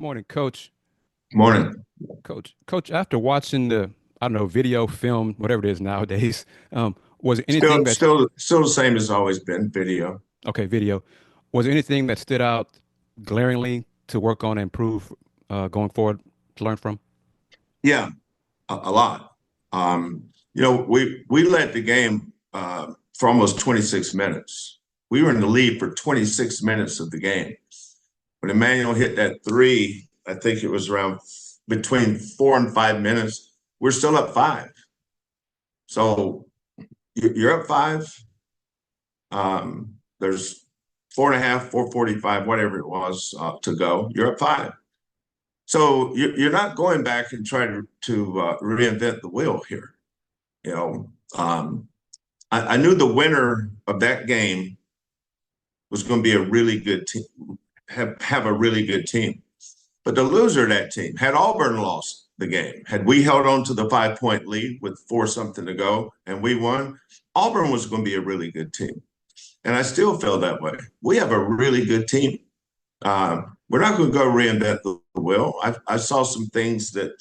Morning, Coach. Morning. Coach, after watching the, I don't know, video, film, whatever it is nowadays, was there Still, anything that, still, still the same as always been. Video. okay, video, was there anything that stood out glaringly to work on and improve going forward to learn from? Yeah, a lot. We led the game for almost 26 minutes. We were in the lead for 26 minutes of the game. When Emmanuel hit that three, I think it was around between 4 and 5 minutes. We're still up five. So you're up five. There's 4.5, 4:45, whatever it was to go. You're up five. So you're not going back and trying to reinvent the wheel here. You know, um, I knew the winner of that game was going to be a really good team, have a really good team. But the loser of that team, had Auburn lost the game, had we held on to the 5 point lead with four something to go and we won, Auburn was going to be a really good team. And I still feel that way. We have a really good team. We're not going to go reinvent the wheel. I saw some things thing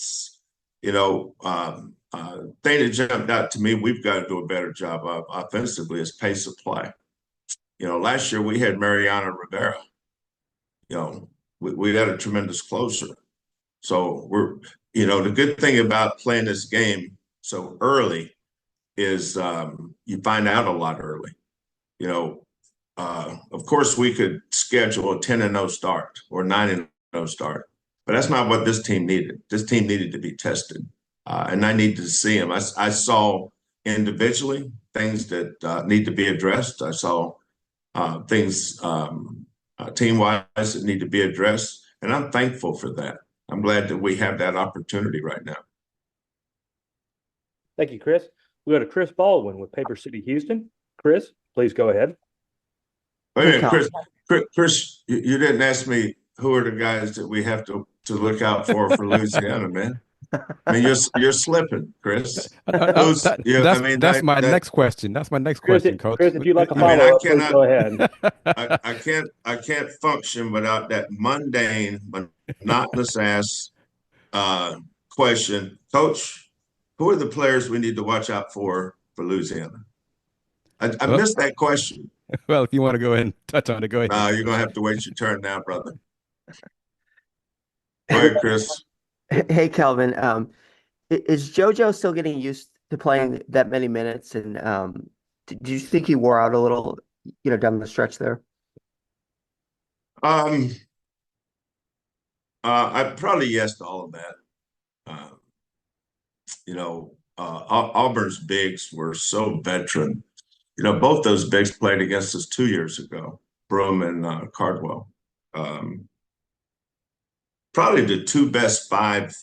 that jumped out to me. We've got to do a better job of offensively is pace of play. Last year we had Mariana Rivera. We had a tremendous closer. So the good thing about playing this game so early is you find out a lot early. You know, of course, we could schedule a 10-0 start or 9-0 start, but that's not what this team needed. This team needed to be tested, and I needed to see them. I saw individually things that need to be addressed. I saw things team-wise that need to be addressed, and I'm thankful for that. I'm glad that we have that opportunity right now. Thank you, Chris. We go to Chris Baldwin with Paper City Houston. Chris, please go ahead. Wait a Hey, minute, Cal. Chris, you didn't ask me who are the guys that we have to look out for Louisiana, man. I mean, you're slipping, Chris. Who's yeah? I mean That's my that. next question. That's my next Chris, question, Coach. Chris, if you'd like a I mean, I follow-up, please cannot. go ahead. I can't function without that mundane, monotonous ass question, Coach. Who are the players we need to watch out for Louisiana? I Well, missed that question. well, if you want to go ahead and touch on it, go ahead, No, you're gonna Coach. have to wait your turn now, brother. Go ahead, Chris. Hey, Kelvin. Is JoJo still getting used to playing that many minutes? And do you think he wore out a little, down the stretch there? Um, I probably yes to all of that. Uh, Auburn's bigs were so veteran. Both those bigs played against us 2 years ago, Broome and Cardwell. Um, probably the two best five,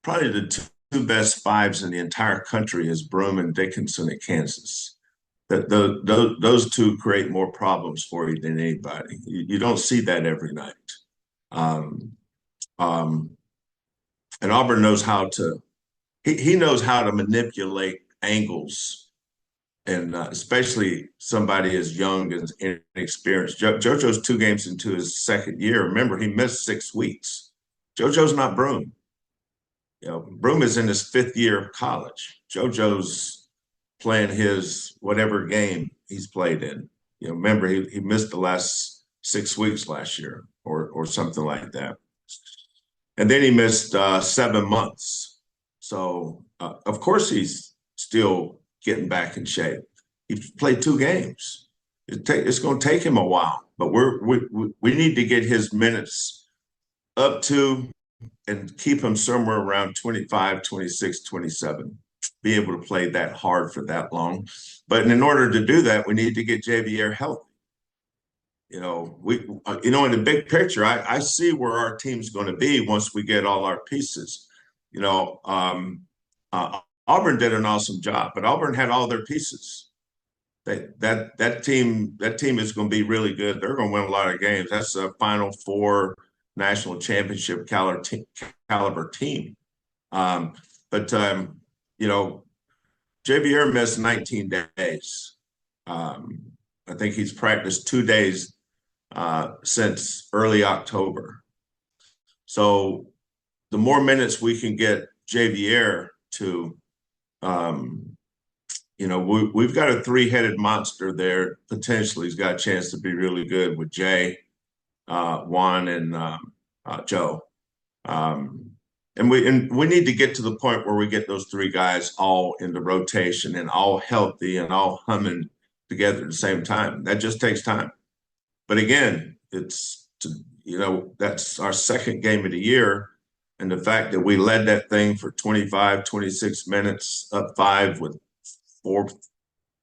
probably the two best fives in the entire country is Broome and Dickinson at Kansas. Those two create more problems for you than anybody. You don't see that every night. Um, um, and Auburn knows how to. He knows how to manipulate angles, and especially somebody as young and inexperienced. JoJo's 2 games into his second year. Remember, he missed 6 weeks. JoJo's not Broome. Broome is in his fifth year of college. JoJo's playing his whatever game he's played in. Remember, he missed the last 6 weeks last year or something like that. And then he missed 7 months. So, of course, he's still getting back in shape. He played 2 games. It's going to take him a while, but we need to get his minutes up to and keep him somewhere around 25, 26, 27. Be able to play that hard for that long. But in order to do that, we need to get Javier healthy. In the big picture, I see where our team's going to be once we get all our pieces. Auburn did an awesome job, but Auburn had all their pieces. That team is going to be really good. They're going to win a lot of games. That's a Final Four national championship caliber team. But Javier missed 19 days. I think he's practiced 2 days since early October. So the more minutes we can get Javier to, we've got a three-headed monster there. Potentially, he's got a chance to be really good with Jay, Juan, and Joe. And we need to get to the point where we get those three guys all in the rotation and all healthy and all humming together at the same time. That just takes time. But again, that's our second game of the year. And the fact that we led that thing for 25, 26 minutes, up 5 with four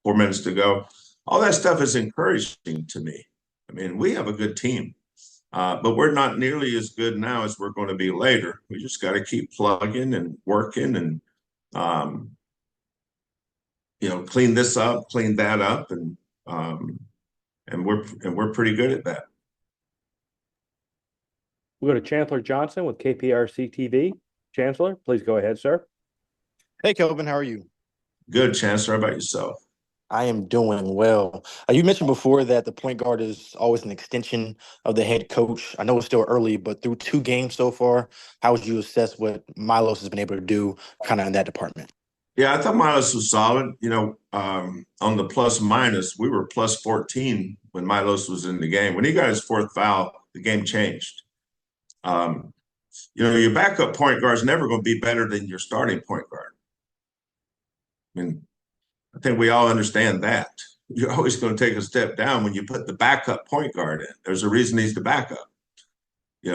minutes to go, all that stuff is encouraging to me. I mean, we have a good team. But we're not nearly as good now as we're going to be later. We just got to keep plugging and working and, clean this up, clean that up, and we're pretty good at that. We'll go to Chancellor Johnson with KPRC TV. Chancellor, please go ahead, sir. Hey, Kelvin, how are you? Good, Chancellor. How about yourself? I am doing well. You mentioned before that the point guard is always an extension of the head coach. I know it's still early, but through 2 games so far, how would you assess what Milos has been able to do kind of in that department? Yeah, I thought Milos was solid. On the plus minus, we were plus 14 when Milos was in the game. When he got his 4th foul, the game changed. Your backup point guard is never going to be better than your starting point guard. I mean, I think we all understand that. You're always going to take a step down when you put the backup point guard in. There's a reason he's the backup. We're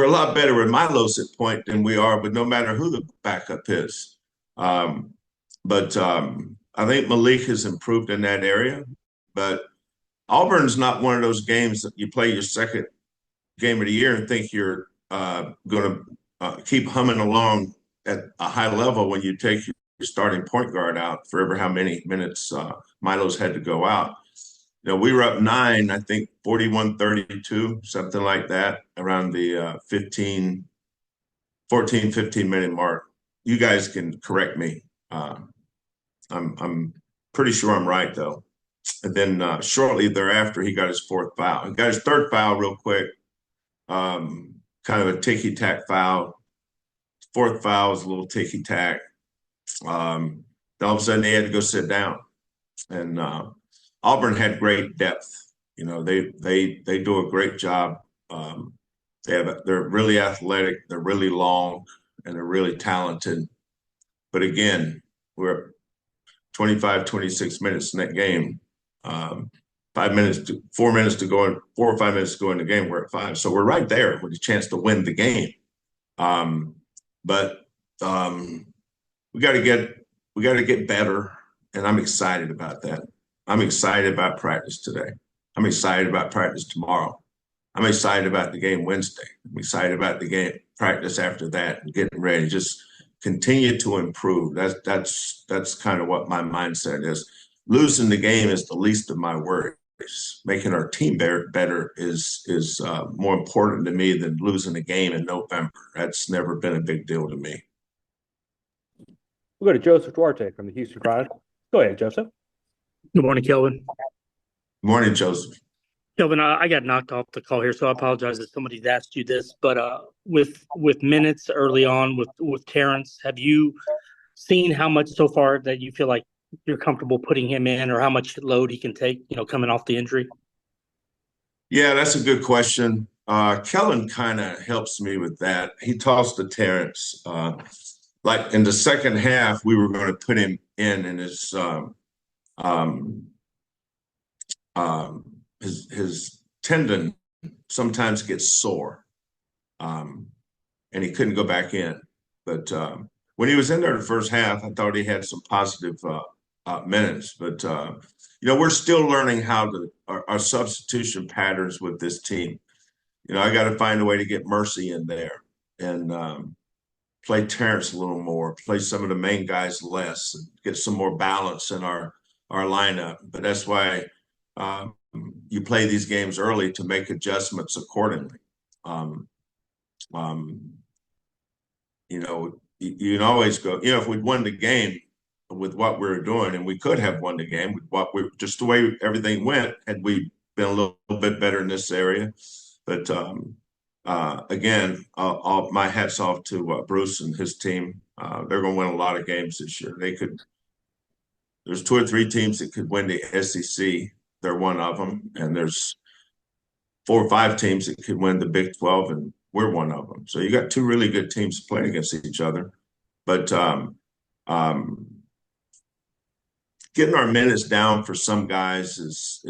a lot better with Milos at point than we are, but no matter who the backup is. I think Malik has improved in that area. But Auburn's not one of those games that you play your second game of the year and think you're going to keep humming along at a high level when you take your starting point guard out for ever how many minutes Milos had to go out. We were up 9, I think 41-32, something like that, around the 15 minute mark. You guys can correct me. I'm pretty sure I'm right, though. And then shortly thereafter, he got his 4th foul. He got his 3rd foul real quick, kind of a ticky-tack foul. 4th foul was a little ticky-tack. All of a sudden, they had to go sit down. And Auburn had great depth. They do a great job. They're really athletic. They're really long, and they're really talented. But again, we're 25, 26 minutes in that game. 4 minutes to go, 4 or 5 minutes to go in the game. We're at 5, so we're right there with a chance to win the game. But we got to get better, and I'm excited about that. I'm excited about practice today. I'm excited about practice tomorrow. I'm excited about the game Wednesday. I'm excited about the game practice after that and getting ready. Just continue to improve. That's kind of what my mindset is. Losing the game is the least of my worries. Making our team better is more important to me than losing a game in November. That's never been a big deal to me. We'll go to Joseph Duarte from the Houston Chronicle. Go ahead, Joseph. Good morning, Kelvin. Good morning, Joseph. Kelvin, I got knocked off the call here, so I apologize if somebody's asked you this. But with minutes early on with Terrence, have you seen how much so far that you feel like you're comfortable putting him in, or how much load he can take, coming off the injury? Yeah, that's a good question. Kellen kind of helps me with that. He tossed to Terrence. Like in the second half, we were going to put him in, and his tendon sometimes gets sore, and he couldn't go back in. But when he was in there the first half, I thought he had some positive minutes. But we're still learning how our substitution patterns with this team. I got to find a way to get Mercy in there and play Terrence a little more, play some of the main guys less, and get some more balance in our lineup. But that's why you play these games early to make adjustments accordingly. You can always go, if we'd won the game with what we were doing, and we could have won the game with just the way everything went, had we been a little bit better in this area. But again, all my hats off to Bruce and his team. They're going to win a lot of games this year. There's 2 or 3 teams that could win the SEC. They're one of them, and there's 4 or 5 teams that could win the Big 12, and we're one of them. So you got 2 really good teams playing against each other. But getting our minutes down for some guys is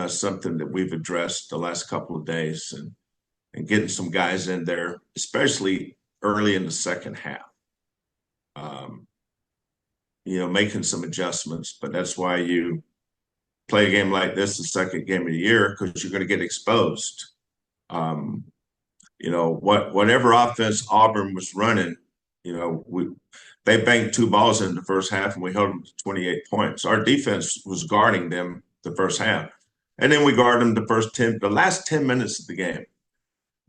something that we've addressed the last couple of days, and getting some guys in there, especially early in the second half. Making some adjustments, but that's why you play a game like this, the second game of the year, because you're going to get exposed. Whatever offense Auburn was running, they banked 2 balls in the first half and we held them to 28 points. Our defense was guarding them the first half. And then we guarded them the last 10 minutes of the game.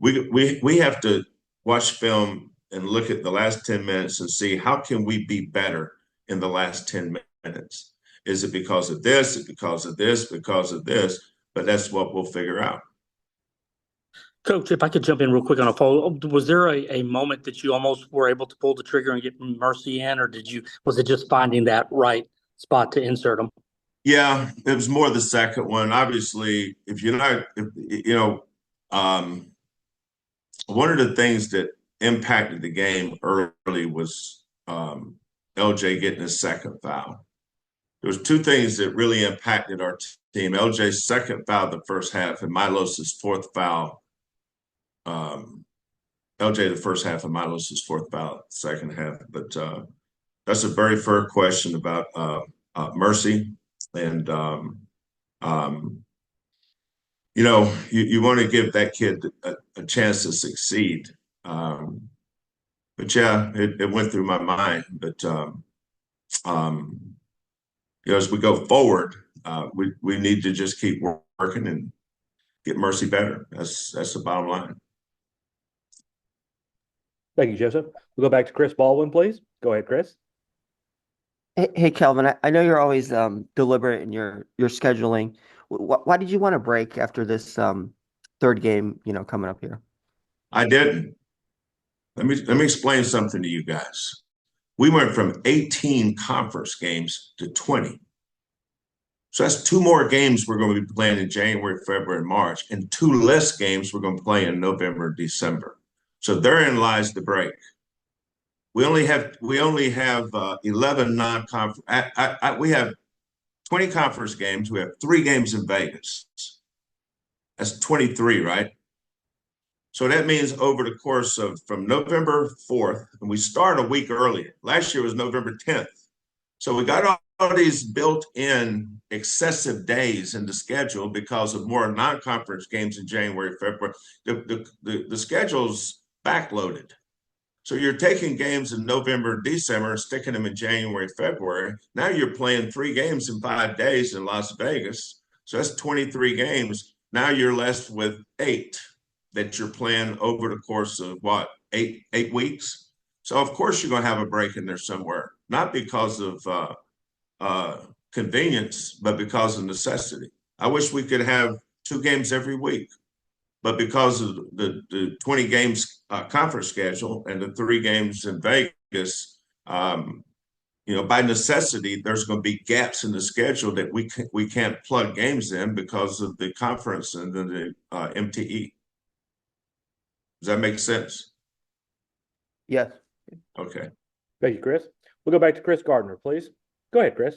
We have to watch film and look at the last 10 minutes and see how can we be better in the last 10 minutes. Is it because of this? Is it because of this? Because of this? But that's what we'll figure out. Coach, if I could jump in real quick on a follow, was there a moment that you almost were able to pull the trigger and get Mercy in, or was it just finding that right spot to insert them? Yeah, it was more the second one. Obviously, one of the things that impacted the game early was LJ getting his second foul. There was 2 things that really impacted our team. LJ's second foul the first half and Milos' 4th foul. LJ the first half and Milos' 4th foul the second half. But that's a very fair question about Mercy. And, you want to give that kid a chance to succeed. But yeah, it went through my mind. But as we go forward, we need to just keep working and get Mercy better. That's the bottom line. Thank you, Joseph. We'll go back to Chris Baldwin, please. Go ahead, Chris. Hey, Kelvin, I know you're always deliberate in your scheduling. Why did you want to break after this 3rd game, coming up here? I didn't. Let me explain something to you guys. We went from 18 conference games to 20. So that's 2 more games we're going to be playing in January, February, and March, and 2 less games we're going to play in November and December. So therein lies the break. We only have 11 non-conference. We have 20 conference games. We have 3 games in Vegas. That's 23, right? So that means over the course of from November 4th, and we start a week earlier. Last year was November 10th. So we got all these built-in excessive days in the schedule because of more non-conference games in January, February. The schedule's backloaded. So you're taking games in November, December, and sticking them in January, February. Now you're playing 3 games in 5 days in Las Vegas. So that's 23 games. Now you're left with 8 that you're playing over the course of what, 8 weeks? So of course you're going to have a break in there somewhere, not because of convenience, but because of necessity. I wish we could have 2 games every week, but because of the 20 games conference schedule and the 3 games in Vegas, by necessity, there's going to be gaps in the schedule that we can't plug games in because of the conference and the MTE. Does that make sense? Yes. Okay. Thank you, Chris. We'll go back to Chris Gardner, please. Go ahead, Chris.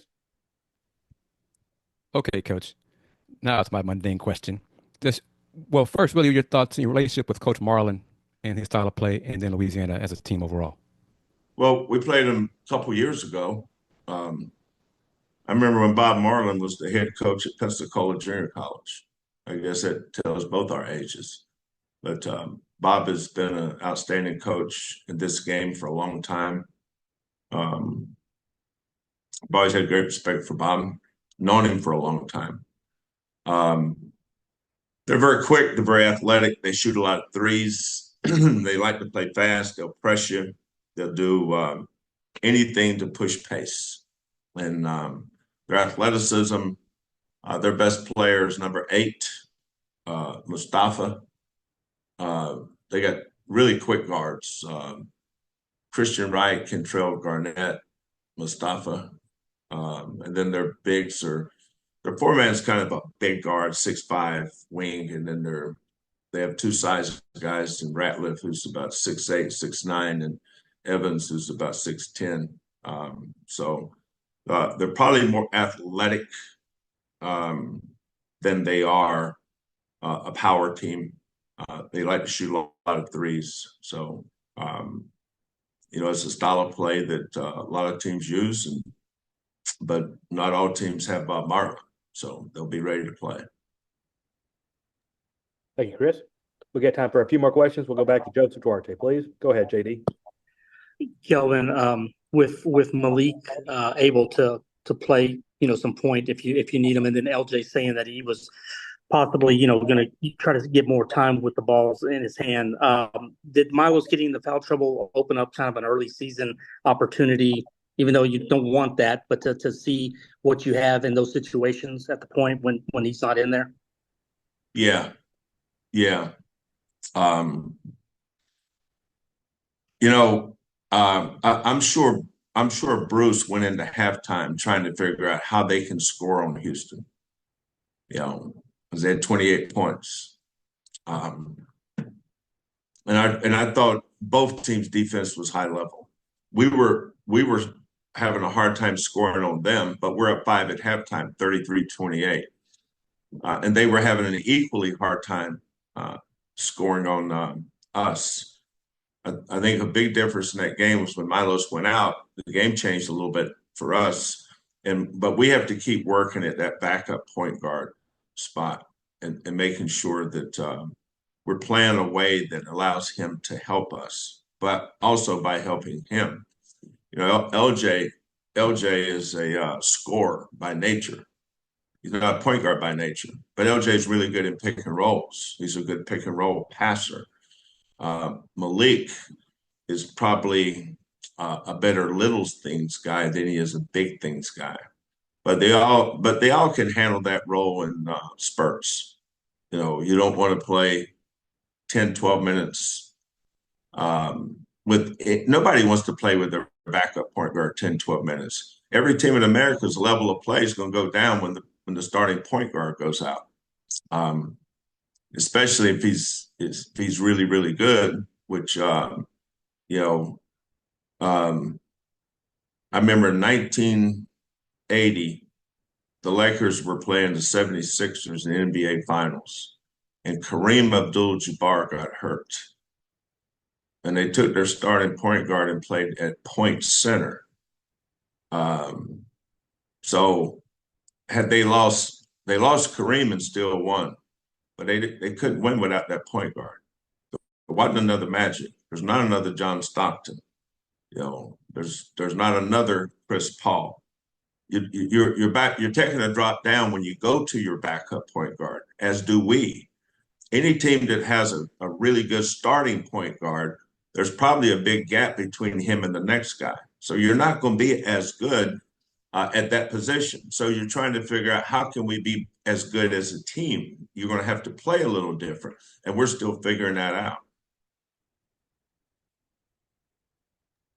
Okay, Coach. Now it's my mundane question. First, really, your thoughts and your relationship with Coach Marlin and his style of play, and then Louisiana as a team overall. Well, we played him a couple years ago. I remember when Bob Marlin was the head coach at Pensacola Junior College. I guess that tells both our ages. But Bob has been an outstanding coach in this game for a long time. I've always had great respect for Bob, known him for a long time. They're very quick, they're very athletic, they shoot a lot of threes, they like to play fast, they'll press you, they'll do anything to push pace. And their athleticism, their best player is number 8, Mustafa. They got really quick guards. Christian Wright, Kentrell Garnett, Mustafa. And then their bigs are their four-man is kind of a big guard, 6'5" wing, and then they have two size guys in Ratliff, who's about 6'8", 6'9", and Evans, who's about 6'10". So they're probably more athletic than they are a power team. They like to shoot a lot of threes. So, it's a style of play that a lot of teams use, but not all teams have Marlon. So they'll be ready to play. Thank you, Chris. We got time for a few more questions. We'll go back to Joseph Duarte, please. Go ahead, JD. Kelvin, with Malik able to play, some point if you need him, and then LJ saying that he was possibly, going to try to get more time with the balls in his hand. Did Milos getting the foul trouble open up kind of an early season opportunity, even though you don't want that, but to see what you have in those situations at the point when he's not in there? Yeah. I'm sure Bruce went into halftime trying to figure out how they can score on Houston. Because they had 28 points. And I thought both teams' defense was high level. We were having a hard time scoring on them, but we're up 5 at halftime, 33-28. And they were having an equally hard time scoring on us. I think a big difference in that game was when Milos went out, the game changed a little bit for us. But we have to keep working at that backup point guard spot and making sure that we're playing a way that allows him to help us, but also by helping him. LJ is a scorer by nature. He's not a point guard by nature, but LJ is really good in pick and rolls. He's a good pick and roll passer. Malik is probably a better little things guy than he is a big things guy. But they all can handle that role in spurts. You don't want to play 10, 12 minutes nobody wants to play with their backup point guard 10, 12 minutes. Every team in America's level of play is going to go down when the starting point guard goes out. Especially if he's really, really good, which I remember in 1980, the Lakers were playing the 76ers in the NBA Finals, and Kareem Abdul-Jabbar got hurt. And they took their starting point guard and played at point center. So had they lost Kareem and still won, but they couldn't win without that point guard. There wasn't another Magic. There's not another John Stockton. There's not another Chris Paul. You're taking a drop down when you go to your backup point guard, as do we. Any team that has a really good starting point guard, there's probably a big gap between him and the next guy. So you're not going to be as good at that position. So you're trying to figure out how can we be as good as a team? You're going to have to play a little different, and we're still figuring that out.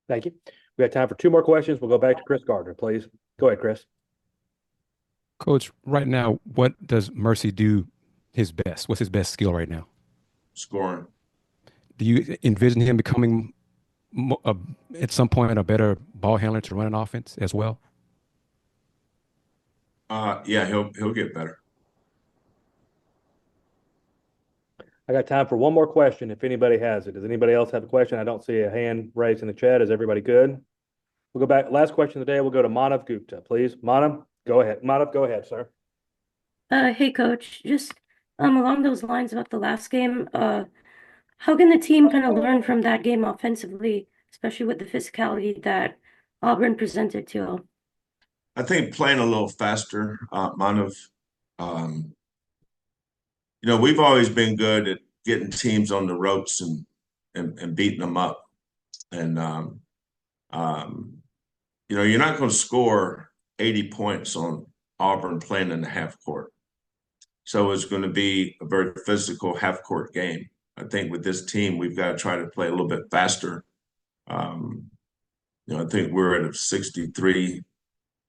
Thank you. We have time for 2 more questions. We'll go back to Chris Gardner, please. Go ahead, Chris. Coach, right now, what does Mercy do his best? What's his best skill right now? Scoring. Do you envision him becoming at some point a better ball handler to run an offense as well? Yeah, he'll get better. I got time for one more question if anybody has it. Does anybody else have a question? I don't see a hand raised in the chat. Is everybody good? We'll go back. Last question of the day. We'll go to Manav Gupta, please. Manav, go ahead. Manav, go ahead, sir. Hey, Coach. Just along those lines about the last game, how can the team kind of learn from that game offensively, especially with the physicality that Auburn presented to them? I think playing a little faster, Manav. We've always been good at getting teams on the ropes and beating them up. And, you're not going to score 80 points on Auburn playing in the half court. So it's going to be a very physical half court game. I think with this team, we've got to try to play a little bit faster. I think we're at a 63,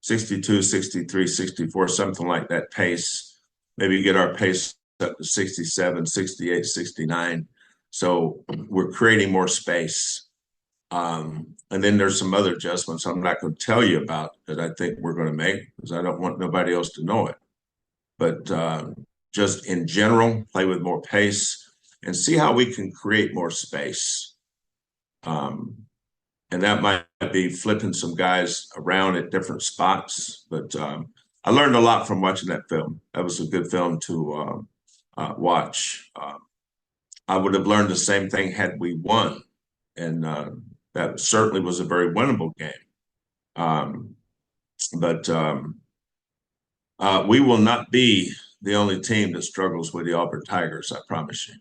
62, 63, 64, something like that pace. Maybe get our pace up to 67, 68, 69. So we're creating more space. And then there's some other adjustments I'm not going to tell you about that I think we're going to make because I don't want nobody else to know it. But just in general, play with more pace and see how we can create more space. And that might be flipping some guys around at different spots. But I learned a lot from watching that film. That was a good film to watch. I would have learned the same thing had we won. And that certainly was a very winnable game. But we will not be the only team that struggles with the Auburn Tigers, I promise you.